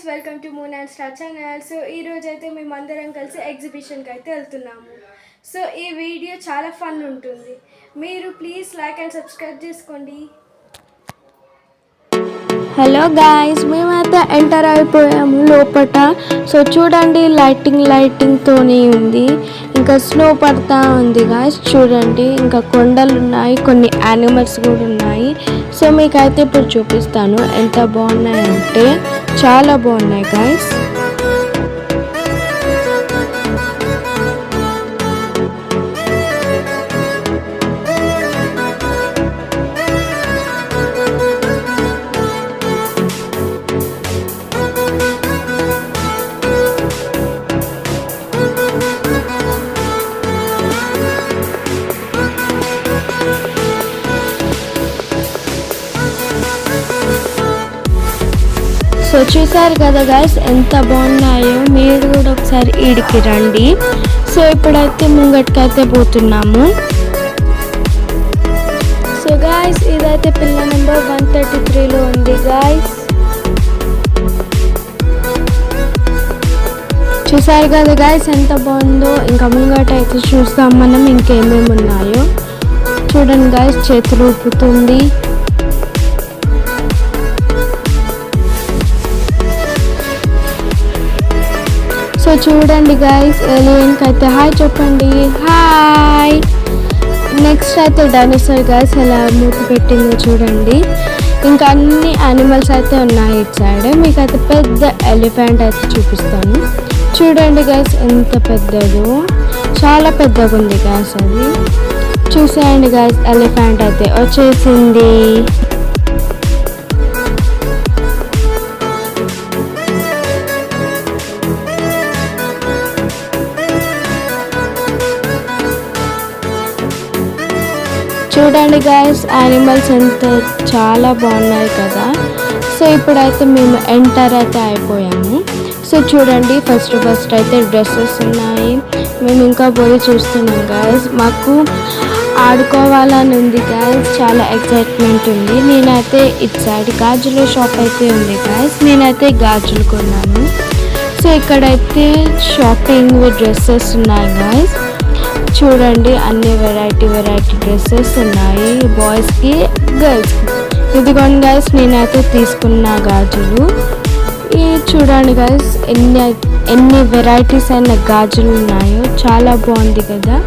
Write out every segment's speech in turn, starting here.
Welcome to moon and star channel. So ఈరోజు అయితే మేమందరం కలిసి ఎగ్జిబిషన్కి అయితే వెళ్తున్నాము. సో ఈ వీడియో చాలా ఫన్ ఉంటుంది. మీరు ప్లీజ్ లైక్ అండ్ సబ్స్క్రైబ్ చేసుకోండి. హలో గాయ్స్, మేమైతే ఎంటర్ అయిపోయాము లోపట. సో చూడండి, లైటింగ్తోనే ఉంది. ఇంకా స్నో పడతా ఉంది గాయ్స్. చూడండి, ఇంకా కొండలు ఉన్నాయి, కొన్ని యానిమల్స్ కూడా ఉన్నాయి. సో మీకైతే ఇప్పుడు చూపిస్తాను. ఎంత బాగున్నాయంటే చాలా బాగున్నాయి గాయ్స్. సో చూసారు కదా గాయస్, ఎంత బాగున్నాయో. మీరు కూడా ఒకసారి ఈడికి రండి. సో ఇప్పుడైతే ముంగటికైతే పోతున్నాము. సో గాయస్, ఇదైతే పిల్ల నెంబర్ 133లో ఉంది గాయస్. చూసారు కదా గాయస్, ఎంత బాగుందో. ఇంకా ముంగట అయితే చూస్తాం మనం ఇంకేమేమి ఉన్నాయో. చూడండి గాయస్, చేతులు ఊపుతుంది. సో చూడండి గాయస్, ఎలియన్కి అయితే హాయ్ చెప్పండి. హాయ్. నెక్స్ట్ అయితే డైనోసార్ గాయస్ ఎలా మూతి పెట్టిందో చూడండి. ఇంకా అన్ని యానిమల్స్ అయితే ఉన్నాయి ఇటు సైడ్. మీకైతే పెద్ద ఎలిఫెంట్ అయితే చూపిస్తాను. చూడండి గాయస్, ఎంత పెద్దదో, చాలా పెద్దగా ఉంది గాయస్. అది చూసేయండి గాయస్, ఎలిఫెంట్ అయితే వచ్చేసింది. చూడండి గాయస్, యానిమల్స్ ఎంత చాలా బాగున్నాయి కదా. సో ఇప్పుడైతే మేము ఎంటర్ అయితే అయిపోయాము. సో చూడండి, ఫస్ట్ అయితే డ్రెస్సెస్ ఉన్నాయి. మేము ఇంకా పోయి చూస్తున్నాం గాయస్. మాకు ఆడుకోవాలని ఉంది గాయస్, చాలా ఎక్సైట్మెంట్ ఉంది. నేనైతే ఇటు సైడ్ గాజుల షాప్ అయితే ఉంది గాయస్. నేనైతే గాజులు కొన్నాను. సో ఇక్కడైతే షాపింగ్ డ్రెస్సెస్ ఉన్నాయి గాయస్. చూడండి, అన్ని వెరైటీ డ్రెస్సెస్ ఉన్నాయి, బాయ్స్కి గర్ల్స్కి. ఇదిగోండి గైస్, నేనైతే తీసుకున్న గాజులు. చూడండి గైస్, ఎన్ని వెరైటీస్ అయిన గాజులు ఉన్నాయో. చాలా బాగుంది కదా.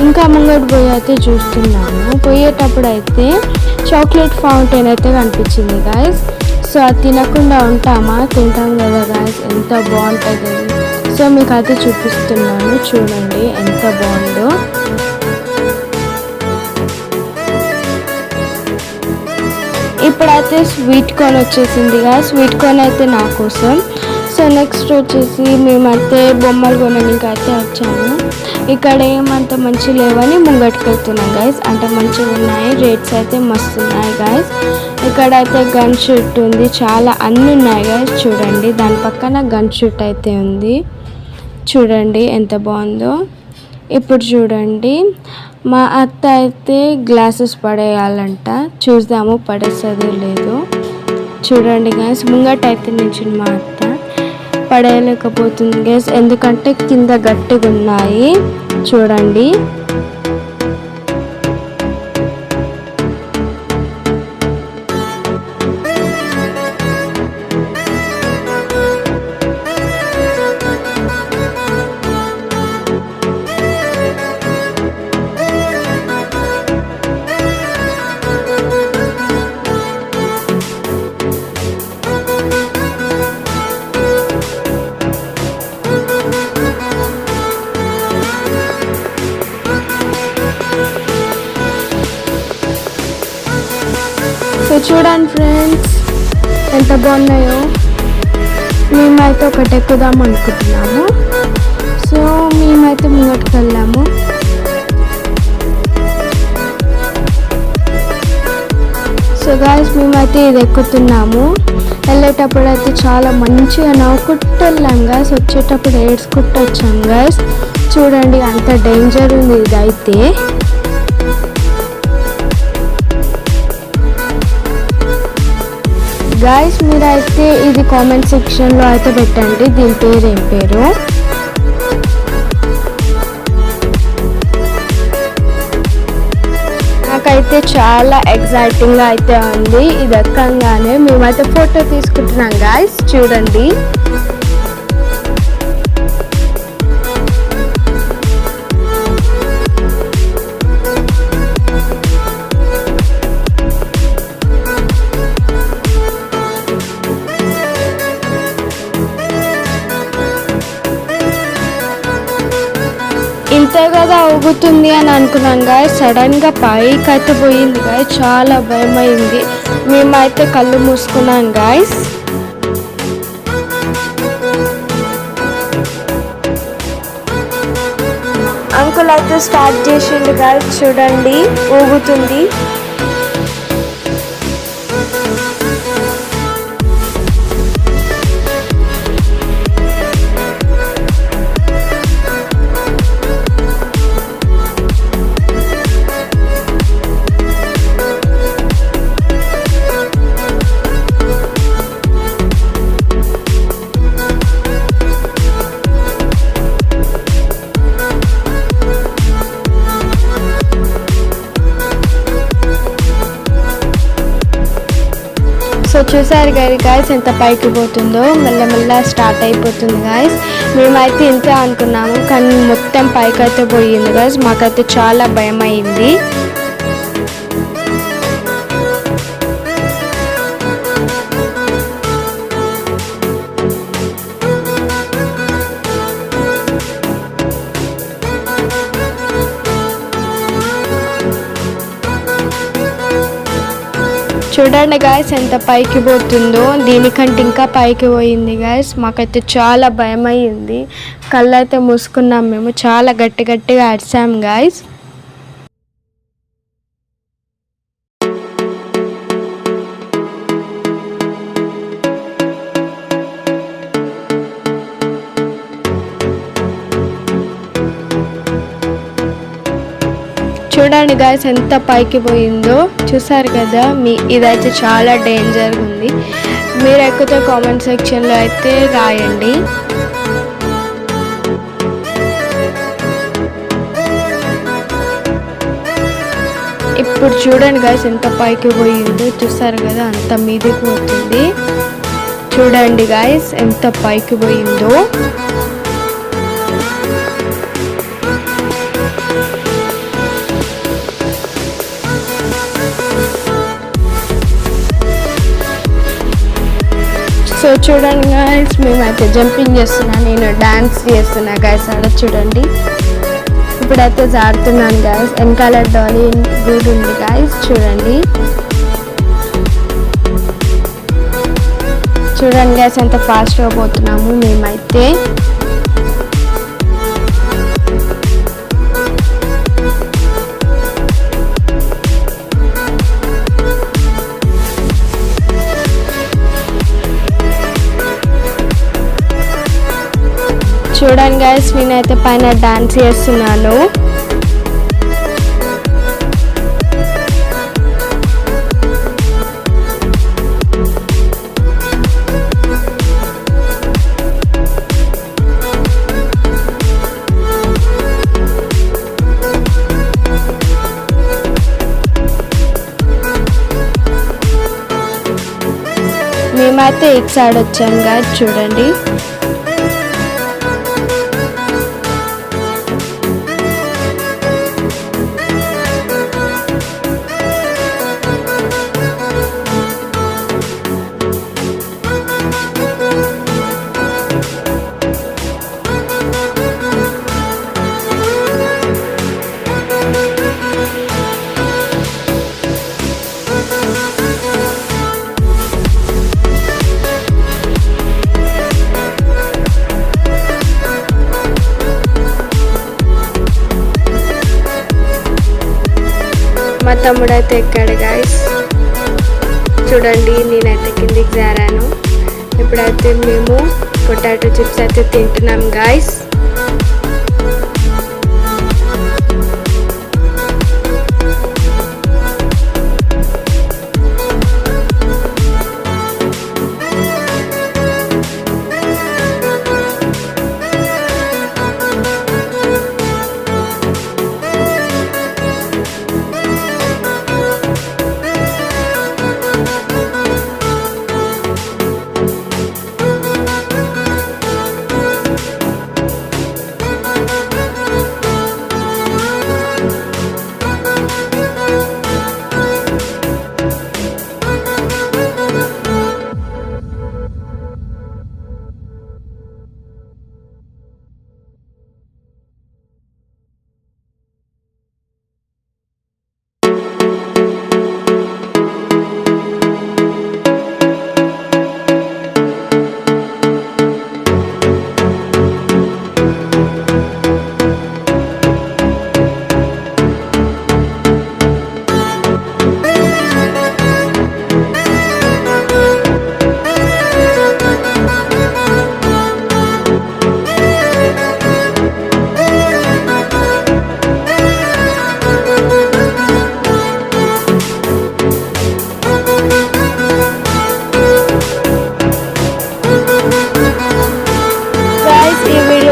ఇంకా ముంగడు పోయి అయితే చూస్తున్నాము. పోయేటప్పుడు అయితే చాక్లెట్ ఫౌంటైన్ అయితే కనిపించింది గాయస్. సో అది తినకుండా ఉంటామా? తింటాం కదా గాయస్. ఎంత బాగుంటుంది అది. సో మీకు అయితే చూపిస్తున్నాను. చూడండి ఎంత బాగుందో. ఇప్పుడైతే స్వీట్ కార్న్ వచ్చేసిందిగా. స్వీట్ కార్న్ అయితే నా కోసం. సో నెక్స్ట్ వచ్చేసి మేమైతే బొమ్మలు కొనడానికి అయితే వచ్చాము. ఇక్కడ ఏమంత మంచి లేవని ముంగటికి వెళ్తున్నాం గాయస్. అంటే మంచిగా ఉన్నాయి, రేట్స్ అయితే మస్తు ఉన్నాయి గాయస్. ఇక్కడైతే గన్ షూట్ ఉంది, చాలా అన్నీ ఉన్నాయి గాయస్. చూడండి, దాని పక్కన గన్ షూట్ అయితే ఉంది. చూడండి ఎంత బాగుందో. ఇప్పుడు చూడండి, మా అత్త అయితే గ్లాసెస్ పడేయాలంట. చూద్దాము పడేస్తుందో లేదో. చూడండి గైస్, ముంగట అయితే నుంచి మా అత్త పడేయలేకపోతుంది గైస్, ఎందుకంటే కింద గట్టిగా ఉన్నాయి. చూడండి, సో చూడండి ఫ్రెండ్స్, ఎంత బాగున్నాయో. మేమైతే ఒకటి ఎక్కుదాం అనుకుంటున్నాము. సో మేమైతే ముంగటికి వెళ్ళాము. సో గాయస్, మేమైతే ఇది ఎక్కుతున్నాము. వెళ్ళేటప్పుడు అయితే చాలా మంచిగా నవ్వుకుంటూ వెళ్ళాం గాయస్. వచ్చేటప్పుడు ఏడ్చుకుంటూ వచ్చాం గాయస్. చూడండి, అంత డేంజర్ ఉంది ఇదైతే. గాయస్ మీరైతే ఇది కామెంట్ సెక్షన్లో అయితే పెట్టండి దీని పేరు ఏం పేరు. నాకైతే చాలా ఎక్సైటింగ్గా అయితే ఉంది. ఇది ఎక్కంగానే మేమైతే ఫోటో తీసుకుంటున్నాం గాయస్, చూడండి. ఇంతే కదా ఊగుతుంది అని అనుకున్నాను గాయస్, సడన్గా పైకి అయితే పోయింది గాయస్, చాలా భయమైంది. మేమైతే కళ్ళు మూసుకున్నాం గాయస్. అంకుల్ అయితే స్టార్ట్ చేసిండు గాయస్, చూడండి ఊగుతుంది. సో చూసారు కదా గాయస్ ఎంత పైకి పోతుందో, మెల్లమెల్ల స్టార్ట్ అయిపోతుంది గాయస్. మేమైతే ఇంతే అనుకున్నాము కానీ మొత్తం పైకి అయితే పోయింది గాయస్, మాకైతే చాలా భయం అయింది. చూడండి గాయస్ ఎంత పైకి పోతుందో, దీనికంటే ఇంకా పైకి పోయింది గాయస్. మాకైతే చాలా భయం అయ్యింది, కళ్ళు అయితే మూసుకున్నాం మేము, చాలా గట్టి గట్టిగా అరిసాం గాయస్. చూడండి గాయస్ ఎంత పైకి పోయిందో, చూసారు కదా. ఇదైతే చాలా డేంజర్ ఉంది. మీరు ఎక్కితే కామెంట్ సెక్షన్లో అయితే రాయండి. ఇప్పుడు చూడండి గాయస్ ఎంత పైకి పోయిందో, చూసారు కదా అంత మీదకి పోతుంది. చూడండి గాయస్ ఎంత పైకి పోయిందో. సో చూడండి గాయస్ మేమైతే జంపింగ్ చేస్తున్నా, నేను డాన్స్ చేస్తున్నా గాయస్. ఆడ చూడండి ఇప్పుడైతే జారుతున్నాను గాయస్. వెనకాల డాలీ గుడ్ ఉంది గాయస్, చూడండి. చూడండి గాయస్ ఎంత ఫాస్ట్గా పోతున్నాము మేమైతే. చూడండి గాయస్ నేనైతే పైన డాన్స్ చేస్తున్నాను. మేమైతే ఇటు సైడ్ వచ్చాం గాయస్, చూడండి. మా తమ్ముడు అయితే ఎక్కాడు గాయస్, చూడండి. నేనైతే కిందికి జారాను. ఇప్పుడైతే మేము పొటాటో చిప్స్ అయితే తింటున్నాం గాయస్.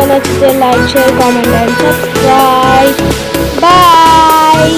నచ్చితే like share comment and subscribe bye